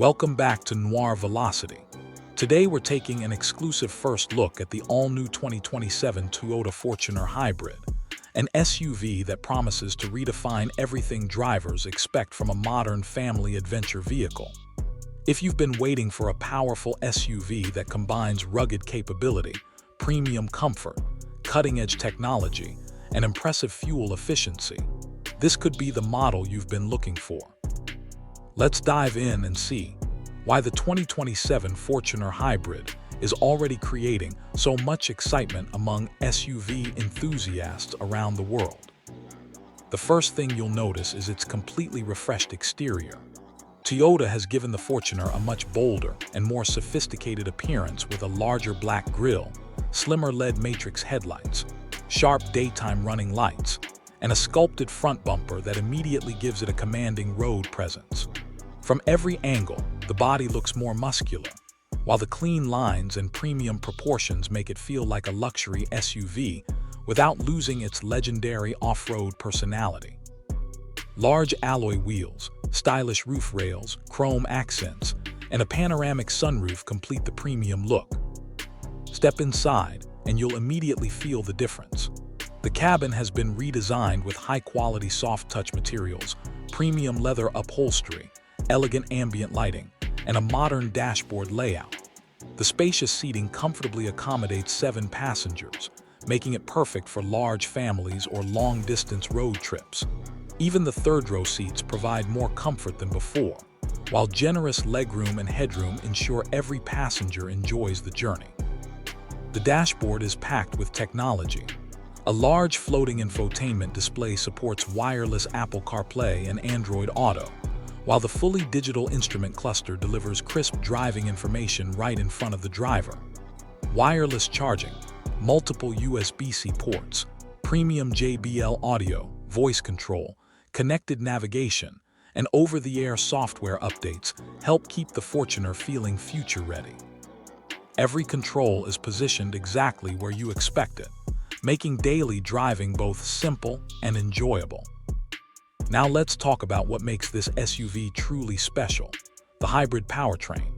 Welcome back to Noir Velocity. Today we're taking an exclusive first look at the all-new 2027 Toyota Fortuner Hybrid, an SUV that promises to redefine everything drivers expect from a modern family adventure vehicle. If you've been waiting for a powerful SUV that combines rugged capability, premium comfort, cutting-edge technology, and impressive fuel efficiency, this could be the model you've been looking for. Let's dive in and see why the 2027 Fortuner Hybrid is already creating so much excitement among SUV enthusiasts around the world. The first thing you'll notice is its completely refreshed exterior. Toyota has given the Fortuner a much bolder and more sophisticated appearance with a larger black grille, slimmer LED matrix headlights, sharp daytime running lights, and a sculpted front bumper that immediately gives it a commanding road presence. From every angle, the body looks more muscular, while the clean lines and premium proportions make it feel like a luxury SUV without losing its legendary off-road personality. Large alloy wheels, stylish roof rails, chrome accents, and a panoramic sunroof complete the premium look. Step inside, and you'll immediately feel the difference. The cabin has been redesigned with high-quality soft-touch materials, premium leather upholstery, elegant ambient lighting, and a modern dashboard layout. The spacious seating comfortably accommodates 7 passengers, making it perfect for large families or long-distance road trips. Even the third-row seats provide more comfort than before, while generous legroom and headroom ensure every passenger enjoys the journey. The dashboard is packed with technology. A large floating infotainment display supports wireless Apple CarPlay and Android Auto, while the fully digital instrument cluster delivers crisp driving information right in front of the driver. Wireless charging, multiple USB-C ports, premium JBL audio, voice control, connected navigation, and over-the-air software updates help keep the Fortuner feeling future-ready. Every control is positioned exactly where you expect it, making daily driving both simple and enjoyable. Now let's talk about what makes this SUV truly special: the hybrid powertrain.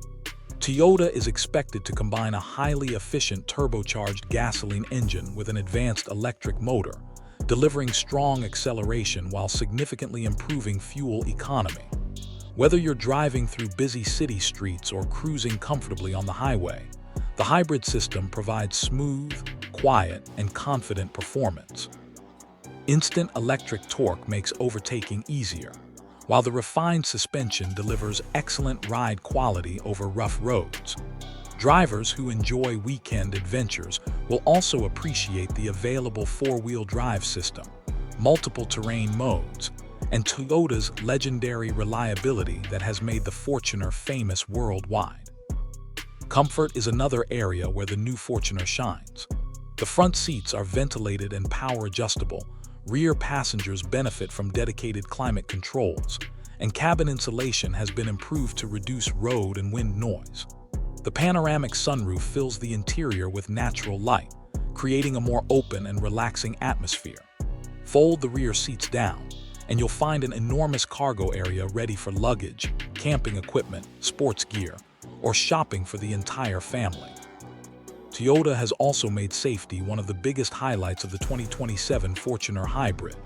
Toyota is expected to combine a highly efficient turbocharged gasoline engine with an advanced electric motor, delivering strong acceleration while significantly improving fuel economy. Whether you're driving through busy city streets or cruising comfortably on the highway, the hybrid system provides smooth, quiet, and confident performance. Instant electric torque makes overtaking easier, while the refined suspension delivers excellent ride quality over rough roads. Drivers who enjoy weekend adventures will also appreciate the available 4-wheel drive system, multiple terrain modes, and Toyota's legendary reliability that has made the Fortuner famous worldwide. Comfort is another area where the new Fortuner shines. The front seats are ventilated and power-adjustable, rear passengers benefit from dedicated climate controls, and cabin insulation has been improved to reduce road and wind noise. The panoramic sunroof fills the interior with natural light, creating a more open and relaxing atmosphere. Fold the rear seats down, and you'll find an enormous cargo area ready for luggage, camping equipment, sports gear, or shopping for the entire family. Toyota has also made safety one of the biggest highlights of the 2027 Fortuner Hybrid.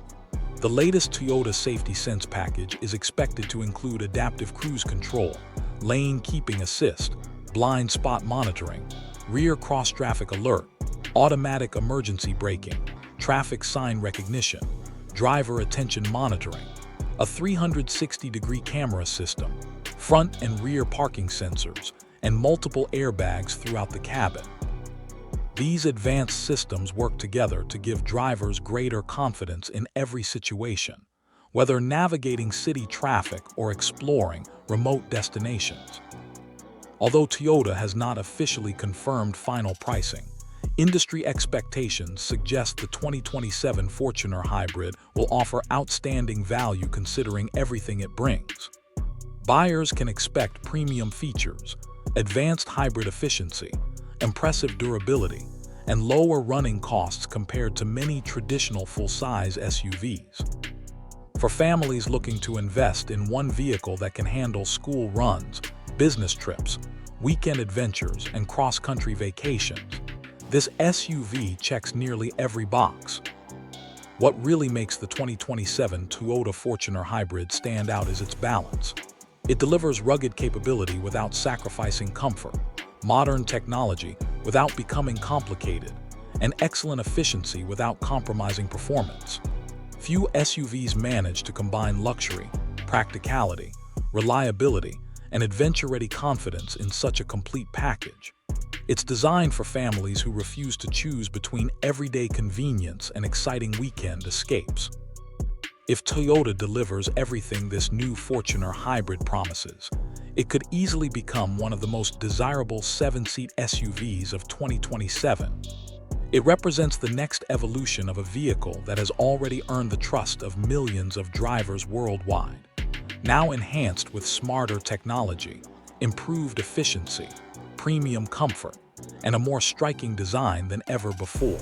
The latest Toyota Safety Sense package is expected to include adaptive cruise control, lane keeping assist, blind spot monitoring, rear cross-traffic alert, automatic emergency braking, traffic sign recognition, driver attention monitoring, a 360-degree camera system, front and rear parking sensors, and multiple airbags throughout the cabin. These advanced systems work together to give drivers greater confidence in every situation, whether navigating city traffic or exploring remote destinations. Although Toyota has not officially confirmed final pricing, industry expectations suggest the 2027 Fortuner Hybrid will offer outstanding value considering everything it brings. Buyers can expect premium features, advanced hybrid efficiency, impressive durability, and lower running costs compared to many traditional full-size SUVs. For families looking to invest in one vehicle that can handle school runs, business trips, weekend adventures, and cross-country vacations, this SUV checks nearly every box. What really makes the 2027 Toyota Fortuner Hybrid stand out is its balance. It delivers rugged capability without sacrificing comfort, modern technology without becoming complicated, and excellent efficiency without compromising performance. Few SUVs manage to combine luxury, practicality, reliability, and adventure-ready confidence in such a complete package. It's designed for families who refuse to choose between everyday convenience and exciting weekend escapes. If Toyota delivers everything this new Fortuner Hybrid promises, it could easily become one of the most desirable 7-seat SUVs of 2027. It represents the next evolution of a vehicle that has already earned the trust of millions of drivers worldwide, now enhanced with smarter technology, improved efficiency, premium comfort, and a more striking design than ever before.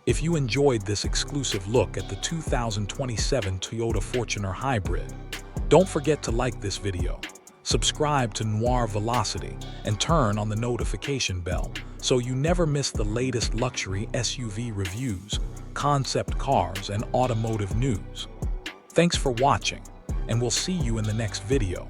If you enjoyed this exclusive look at the 2027 Toyota Fortuner Hybrid, don't forget to like this video, subscribe to Noir Velocity, and turn on the notification bell so you never miss the latest luxury SUV reviews, concept cars, and automotive news. Thanks for watching, and we'll see you in the next video.